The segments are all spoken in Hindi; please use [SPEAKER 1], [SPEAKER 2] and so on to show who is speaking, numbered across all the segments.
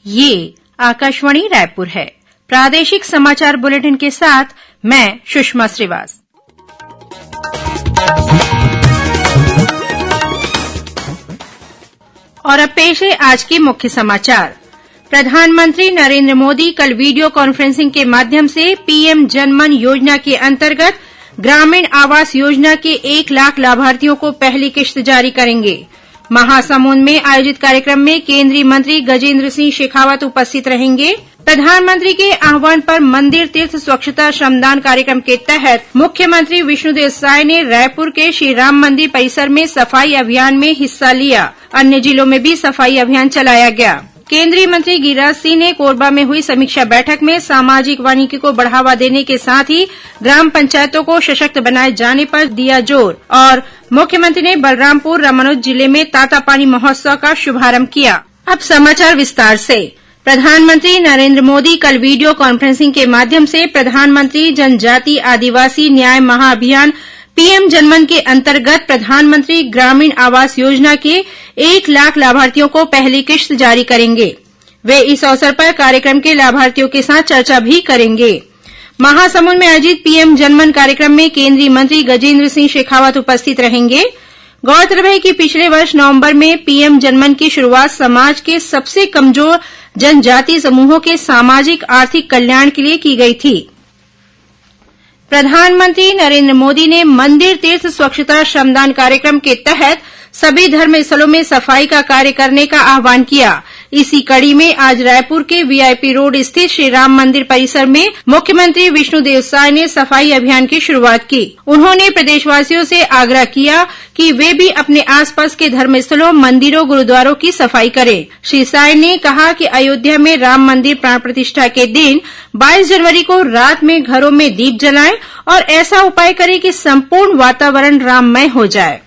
[SPEAKER 1] ये आकाशवाणी रायपुर है। प्रादेशिक समाचार बुलेटिन के साथ मैं सुषमा श्रीवास। और अब पेश है आज के मुख्य समाचार। प्रधानमंत्री नरेंद्र मोदी कल वीडियो कॉन्फ्रेंसिंग के माध्यम से पीएम जनमन योजना के अंतर्गत ग्रामीण आवास योजना के 1 लाख लाभार्थियों को पहली किश्त जारी करेंगे। महासमुंद में आयोजित कार्यक्रम में केंद्रीय मंत्री गजेंद्र सिंह शेखावत उपस्थित रहेंगे। प्रधानमंत्री के आह्वान पर मंदिर तीर्थ स्वच्छता श्रमदान कार्यक्रम के तहत मुख्यमंत्री विष्णुदेव साय ने रायपुर के श्री राम मंदिर परिसर में सफाई अभियान में हिस्सा लिया। अन्य जिलों में भी सफाई अभियान चलाया गया। केंद्रीय मंत्री गिरिराज सिंह ने कोरबा में हुई समीक्षा बैठक में सामाजिक वानिकी को बढ़ावा देने के साथ ही ग्राम पंचायतों को सशक्त बनाए जाने पर दिया जोर और मुख्यमंत्री ने बलरामपुर रामानुज जिले में तातापानी महोत्सव का शुभारंभ किया। अब समाचार विस्तार से। प्रधानमंत्री नरेंद्र मोदी कल वीडियो कॉन्फ्रेंसिंग के माध्यम से प्रधानमंत्री जनजाति आदिवासी न्याय महाअभियान पीएम जनमन के अंतर्गत प्रधानमंत्री ग्रामीण आवास योजना के 1 लाख लाभार्थियों को पहली किश्त जारी करेंगे। वे इस अवसर पर कार्यक्रम के लाभार्थियों के साथ चर्चा भी करेंगे। महासमुंद में आयोजित पीएम जनमन कार्यक्रम में केंद्रीय मंत्री गजेंद्र सिंह शेखावत उपस्थित रहेंगे। गौरतलब है कि पिछले वर्ष नवंबर में पीएम जनमन की शुरुआत समाज के सबसे कमजोर जनजातीय समूहों के सामाजिक आर्थिक कल्याण के लिए की गई थी। प्रधानमंत्री नरेंद्र मोदी ने मंदिर तीर्थ स्वच्छता श्रमदान कार्यक्रम के तहत सभी धर्मस्थलों में सफाई का कार्य करने का आह्वान किया। इसी कड़ी में आज रायपुर के वीआईपी रोड स्थित श्री राम मंदिर परिसर में मुख्यमंत्री विष्णुदेव साय ने सफाई अभियान की शुरुआत की। उन्होंने प्रदेशवासियों से आग्रह किया कि वे भी अपने आसपास के धर्मस्थलों, मंदिरों, गुरुद्वारों की सफाई करें। श्री साय ने कहा कि अयोध्या में राम मंदिर प्राण प्रतिष्ठा के दिन 22 जनवरी को रात में घरों में दीप जलाएं और ऐसा उपाय करें कि संपूर्ण वातावरण राममय हो जाए।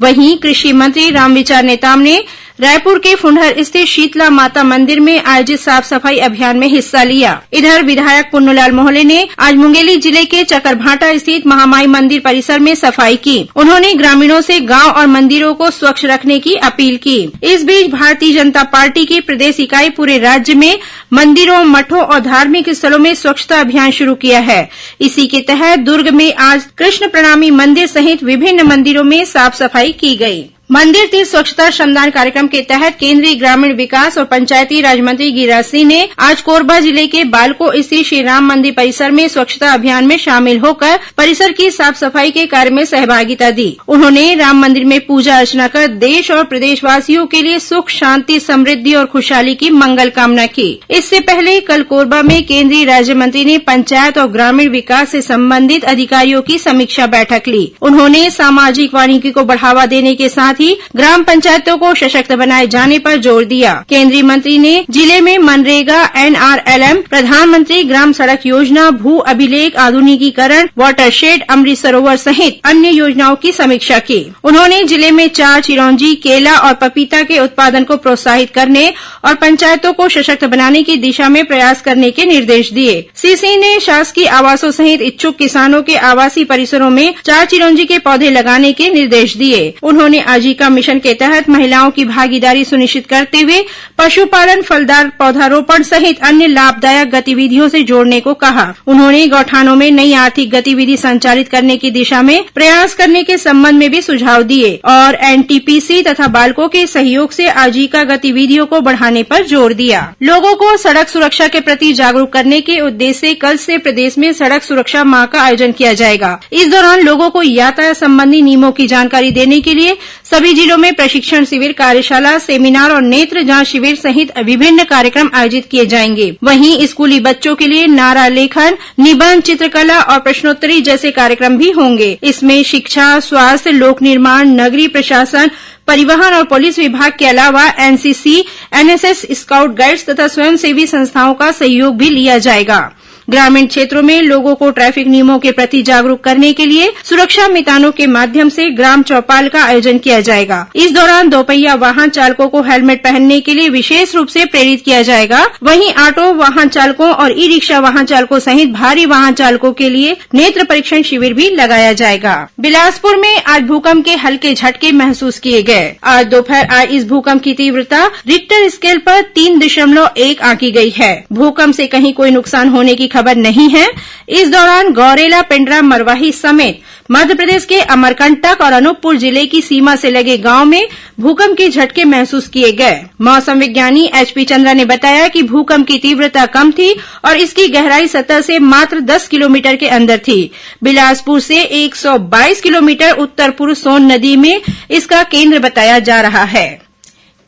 [SPEAKER 1] वहीं कृषि मंत्री रामविचार नेताम ने रायपुर के फुंडहर स्थित शीतला माता मंदिर में आयोजित साफ सफाई अभियान में हिस्सा लिया। इधर विधायक पुन्नूलाल मोहले ने आज मुंगेली जिले के चकरभाटा स्थित महामाई मंदिर परिसर में सफाई की। उन्होंने ग्रामीणों से गांव और मंदिरों को स्वच्छ रखने की अपील की। इस बीच भारतीय जनता पार्टी की प्रदेश इकाई पूरे राज्य में मंदिरों, मठों और धार्मिक स्थलों में स्वच्छता अभियान शुरू किया है। इसी के तहत दुर्ग में आज कृष्ण प्रणामी मंदिर सहित विभिन्न मंदिरों में साफ सफाई की गई। मंदिर तीर्थ स्वच्छता श्रमदान कार्यक्रम के तहत केंद्रीय ग्रामीण विकास और पंचायती राज मंत्री गिरिराज सिंह ने आज कोरबा जिले के बालको स्थित श्री राम मंदिर परिसर में स्वच्छता अभियान में शामिल होकर परिसर की साफ सफाई के कार्य में सहभागिता दी। उन्होंने राम मंदिर में पूजा अर्चना कर देश और प्रदेशवासियों के लिए सुख, शांति, समृद्धि और खुशहाली की मंगल कामना की। इससे पहले कल कोरबा में केंद्रीय राज्य मंत्री ने पंचायत और ग्रामीण विकास से संबंधित अधिकारियों की समीक्षा बैठक ली। उन्होंने सामाजिक वानिकी को बढ़ावा देने के साथ ग्राम पंचायतों को सशक्त बनाए जाने पर जोर दिया। केंद्रीय मंत्री ने जिले में मनरेगा, एनआरएलएम, प्रधानमंत्री ग्राम सड़क योजना, भू अभिलेख आधुनिकीकरण, वाटरशेड, अमृत सरोवर सहित अन्य योजनाओं की समीक्षा की। उन्होंने जिले में चार, चिरौंजी, केला और पपीता के उत्पादन को प्रोत्साहित करने और पंचायतों को सशक्त बनाने की दिशा में प्रयास करने के निर्देश दिए। श्री सिंह ने शासकीय आवासों सहित इच्छुक किसानों के आवासीय परिसरों में चार चिरौंजी के पौधे लगाने के निर्देश दिए। उन्होंने आजीविका मिशन के तहत महिलाओं की भागीदारी सुनिश्चित करते हुए पशुपालन, फलदार पौधारोपण सहित अन्य लाभदायक गतिविधियों से जोड़ने को कहा। उन्होंने गौठानों में नई आर्थिक गतिविधि संचालित करने की दिशा में प्रयास करने के संबंध में भी सुझाव दिए और एनटीपीसी तथा बालकों के सहयोग से आजीविका गतिविधियों को बढ़ाने पर जोर दिया। लोगों को सड़क सुरक्षा के प्रति जागरूक करने के उद्देश्य से कल से प्रदेश में सड़क सुरक्षा माह का आयोजन किया जाएगा। इस दौरान लोगों को यातायात संबंधी नियमों की जानकारी देने के लिए सभी जिलों में प्रशिक्षण शिविर, कार्यशाला, सेमिनार और नेत्र जांच शिविर सहित विभिन्न कार्यक्रम आयोजित किए जाएंगे। वहीं स्कूली बच्चों के लिए नारा लेखन, निबंध, चित्रकला और प्रश्नोत्तरी जैसे कार्यक्रम भी होंगे। इसमें शिक्षा, स्वास्थ्य, लोक निर्माण, नगरीय प्रशासन, परिवहन और पुलिस विभाग के अलावा एनसीसी, एनएसएस, स्काउट गाइड्स तथा स्वयंसेवी संस्थाओं का सहयोग भी लिया जाएगा। ग्रामीण क्षेत्रों में लोगों को ट्रैफिक नियमों के प्रति जागरूक करने के लिए सुरक्षा मितानों के माध्यम से ग्राम चौपाल का आयोजन किया जाएगा। इस दौरान दोपहिया वाहन चालकों को हेलमेट पहनने के लिए विशेष रूप से प्रेरित किया जाएगा। वहीं ऑटो वाहन चालकों और ई रिक्शा वाहन चालकों सहित भारी वाहन चालकों के लिए नेत्र परीक्षण शिविर भी लगाया जाएगा। बिलासपुर में आज भूकंप के हल्के झटके महसूस किए गए। आज दोपहर आए इस भूकंप की तीव्रता रिक्टर स्केल पर 3.1 आंकी गई है। भूकंप से कहीं कोई नुकसान होने की खबर नहीं है। इस दौरान गौरेला, पेंड्रा, मरवाही समेत मध्य प्रदेश के अमरकंटक और अनूपपुर जिले की सीमा से लगे गांव में भूकंप के झटके महसूस किए गए। मौसम विज्ञानी एचपी चंद्रा ने बताया कि भूकंप की तीव्रता कम थी और इसकी गहराई सतह से मात्र 10 किलोमीटर के अंदर थी। बिलासपुर से 122 किलोमीटर उत्तर पूर्व सोन नदी में इसका केंद्र बताया जा रहा है।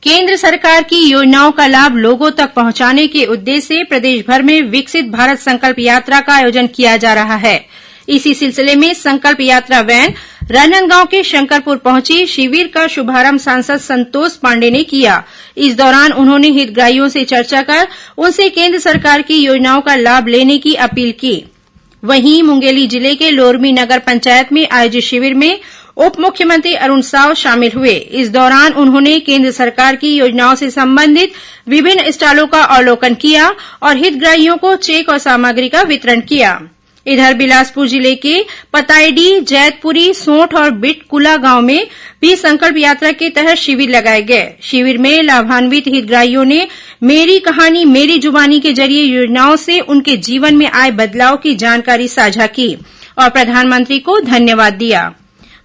[SPEAKER 1] केंद्र सरकार की योजनाओं का लाभ लोगों तक पहुंचाने के उद्देश्य से प्रदेश भर में विकसित भारत संकल्प यात्रा का आयोजन किया जा रहा है। इसी सिलसिले में संकल्प यात्रा वैन राजनांदगांव के शंकरपुर पहुंची। शिविर का शुभारंभ सांसद संतोष पांडे ने किया। इस दौरान उन्होंने हितग्राहियों से चर्चा कर उनसे केंद्र सरकार की योजनाओं का लाभ लेने की अपील की। वहीं मुंगेली जिले के लोरमी नगर पंचायत में आयोजित शिविर में उप मुख्यमंत्री अरुण साव शामिल हुए। इस दौरान उन्होंने केंद्र सरकार की योजनाओं से संबंधित विभिन्न स्टॉलों का अवलोकन किया और हितग्राहियों को चेक और सामग्री का वितरण किया। इधर बिलासपुर जिले के पताईडीह, जैतपुरी, सोंठ और बिटकुला गांव में भी संकल्प यात्रा के तहत शिविर लगाए गए। शिविर में लाभान्वित हितग्राहियों ने मेरी कहानी मेरी जुबानी के जरिए योजनाओं से उनके जीवन में आए बदलाव की जानकारी साझा की और प्रधानमंत्री को धन्यवाद दिया।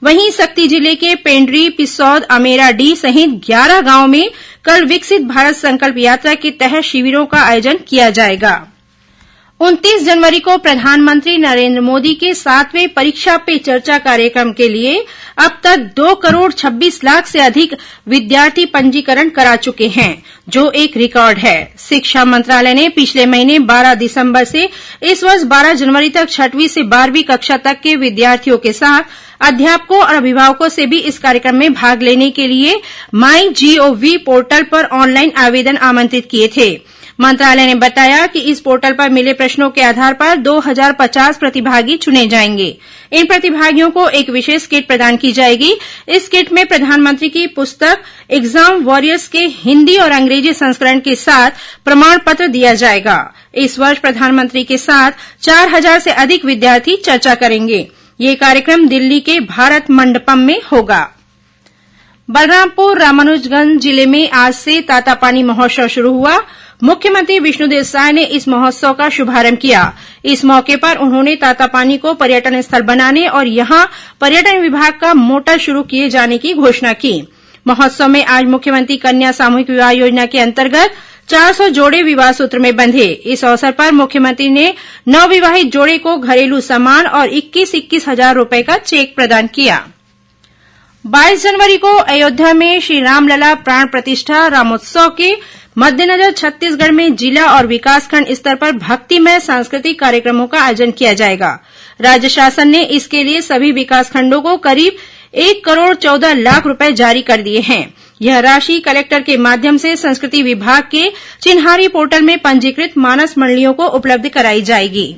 [SPEAKER 1] वहीं सक्ती जिले के पेंड्री, पिसौद, अमेराडीह सहित 11 गांव में कल विकसित भारत संकल्प यात्रा के तहत शिविरों का आयोजन किया जाएगा। 29 जनवरी को प्रधानमंत्री नरेंद्र मोदी के 7वें परीक्षा पे चर्चा कार्यक्रम के लिए अब तक 2 करोड़ 26 लाख से अधिक विद्यार्थी पंजीकरण करा चुके हैं, जो एक रिकॉर्ड है। शिक्षा मंत्रालय ने पिछले महीने 12 दिसंबर से इस वर्ष 12 जनवरी तक 6वीं से 12वीं कक्षा तक के विद्यार्थियों के साथ अध्यापकों और अभिभावकों से भी इस कार्यक्रम में भाग लेने के लिए MyGov पोर्टल पर ऑनलाइन आवेदन आमंत्रित किए थे। मंत्रालय ने बताया कि इस पोर्टल पर मिले प्रश्नों के आधार पर 2050 प्रतिभागी चुने जाएंगे। इन प्रतिभागियों को एक विशेष किट प्रदान की जाएगी। इस किट में प्रधानमंत्री की पुस्तक एग्जाम वॉरियर्स के हिंदी और अंग्रेजी संस्करण के साथ प्रमाण पत्र दिया जाएगा। इस वर्ष प्रधानमंत्री के साथ 4000 से अधिक विद्यार्थी चर्चा करेंगे। ये कार्यक्रम दिल्ली के भारत मंडपम में होगा। बलरामपुर रामानुजगंज जिले में आज से तातापानी महोत्सव शुरू हुआ। मुख्यमंत्री विष्णुदेव साय ने इस महोत्सव का शुभारंभ किया। इस मौके पर उन्होंने तातापानी को पर्यटन स्थल बनाने और यहां पर्यटन विभाग का मोटर शुरू किए जाने की घोषणा की। महोत्सव में आज मुख्यमंत्री कन्या सामूहिक विवाह योजना के अंतर्गत 400 जोड़े विवाह सूत्र में बंधे। इस अवसर पर मुख्यमंत्री ने नवविवाहित जोड़े को घरेलू सामान और 21-21 हजार रूपये का चेक प्रदान किया। 22 जनवरी को अयोध्या में श्री रामलला प्राण प्रतिष्ठा रामोत्सव के मद्देनजर छत्तीसगढ़ में जिला और विकासखंड स्तर पर भक्तिमय सांस्कृतिक कार्यक्रमों का आयोजन किया जाएगा। राज्य शासन ने इसके लिए सभी विकासखंडों को करीब 1 करोड़ 14 लाख रूपये जारी कर दिए हैं। यह राशि कलेक्टर के माध्यम से संस्कृति विभाग के चिन्हारी पोर्टल में पंजीकृत मानस मंडलियों को उपलब्ध कराई जाएगी।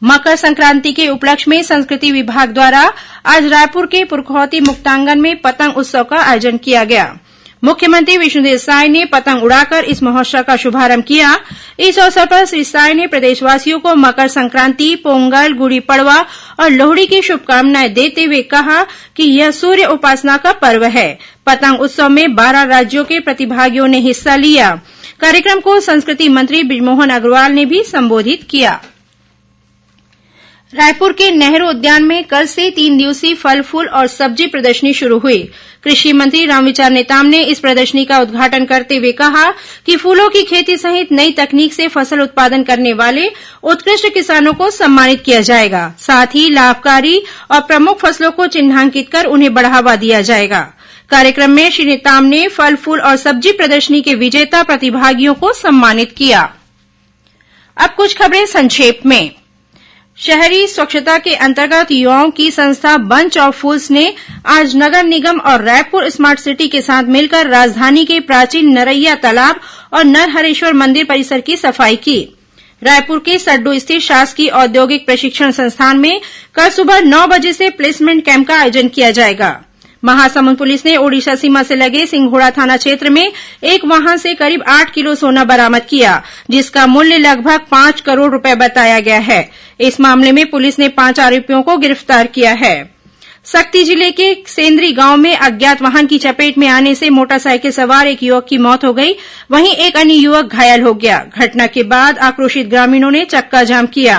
[SPEAKER 1] मकर संक्रांति के उपलक्ष्य में संस्कृति विभाग द्वारा आज रायपुर के पुरखौती मुक्तांगन में पतंग उत्सव का आयोजन किया गया। मुख्यमंत्री विष्णुदेव साय ने पतंग उड़ाकर इस महोत्सव का शुभारंभ किया। इस अवसर पर श्री साय ने प्रदेशवासियों को मकर संक्रांति, पोंगल, गुड़ी पड़वा और लोहड़ी की शुभकामनाएं देते हुए कहा कि यह सूर्य उपासना का पर्व है। पतंग उत्सव में 12 राज्यों के प्रतिभागियों ने हिस्सा लिया। कार्यक्रम को संस्कृति मंत्री बृजमोहन अग्रवाल ने भी संबोधित किया। रायपुर के नेहरू उद्यान में कल से 3 दिवसीय फल, फूल और सब्जी प्रदर्शनी शुरू हुई। कृषि मंत्री रामविचार नेताम ने इस प्रदर्शनी का उद्घाटन करते हुए कहा कि फूलों की खेती सहित नई तकनीक से फसल उत्पादन करने वाले उत्कृष्ट किसानों को सम्मानित किया जाएगा। साथ ही लाभकारी और प्रमुख फसलों को चिन्हांकित कर उन्हें बढ़ावा दिया जाएगा। कार्यक्रम में श्री नेताम ने फल, फूल और सब्जी प्रदर्शनी के विजेता प्रतिभागियों को सम्मानित किया। अब कुछ खबरें संक्षेप में। शहरी स्वच्छता के अंतर्गत युवाओं की संस्था बंच ऑफ फूल्स ने आज नगर निगम और रायपुर स्मार्ट सिटी के साथ मिलकर राजधानी के प्राचीन नरैया तालाब और नरहरेश्वर मंदिर परिसर की सफाई की। रायपुर के सड्डू स्थित शासकीय औद्योगिक प्रशिक्षण संस्थान में कल सुबह 9 बजे से प्लेसमेंट कैंप का आयोजन किया जाएगा। महासमुंद पुलिस ने ओडिशा सीमा से लगे सिंघोड़ा थाना क्षेत्र में एक वाहन से करीब 8 किलो सोना बरामद किया, जिसका मूल्य लगभग 5 करोड़ रुपए बताया गया है। इस मामले में पुलिस ने 5 आरोपियों को गिरफ्तार किया है। सक्ती जिले के सेंद्री गांव में अज्ञात वाहन की चपेट में आने से मोटरसाइकिल सवार एक युवक की मौत हो गई, वहीं एक अन्य युवक घायल हो गया। घटना के बाद आक्रोशित ग्रामीणों ने चक्काजाम किया।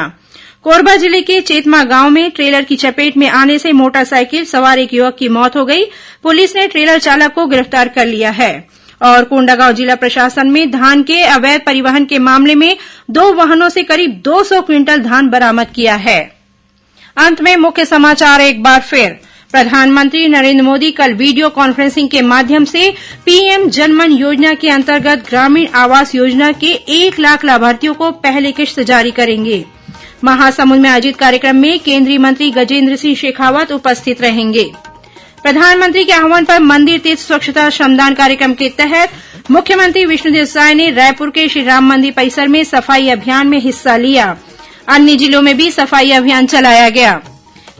[SPEAKER 1] कोरबा जिले के चेतमा गांव में ट्रेलर की चपेट में आने से मोटरसाइकिल सवार एक युवक की मौत हो गई। पुलिस ने ट्रेलर चालक को गिरफ्तार कर लिया है। और कोंडागांव जिला प्रशासन में धान के अवैध परिवहन के मामले में 2 वाहनों से करीब 200 क्विंटल धान बरामद किया है। अंत में मुख्य समाचार एक बार फिर। प्रधानमंत्री नरेंद्र मोदी कल वीडियो कॉन्फ्रेंसिंग के माध्यम से पीएम जनमन योजना के अंतर्गत ग्रामीण आवास योजना के 1 लाख लाभार्थियों को पहली किश्त जारी करेंगे। महासमुंद में आयोजित कार्यक्रम में केंद्रीय मंत्री गजेंद्र सिंह शेखावत उपस्थित रहेंगे। प्रधानमंत्री के आह्वान पर मंदिर तीर्थ स्वच्छता श्रमदान कार्यक्रम के तहत मुख्यमंत्री विष्णुदेव साय ने रायपुर के श्री राम मंदिर परिसर में सफाई अभियान में हिस्सा लिया। अन्य जिलों में भी सफाई अभियान चलाया गया।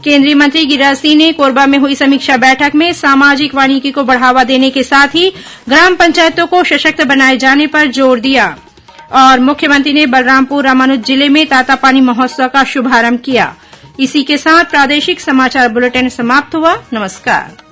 [SPEAKER 1] केंद्रीय मंत्री गिरिराज सिंह ने कोरबा में हुई समीक्षा बैठक में सामाजिक वानिकी को बढ़ावा देने के साथ ही ग्राम पंचायतों को सशक्त बनाए जाने पर जोर दिया। और मुख्यमंत्री ने बलरामपुर रामानुज जिले में तातापानी महोत्सव का शुभारंभ किया। इसी के साथ प्रादेशिक समाचार बुलेटिन समाप्त हुआ। नमस्कार।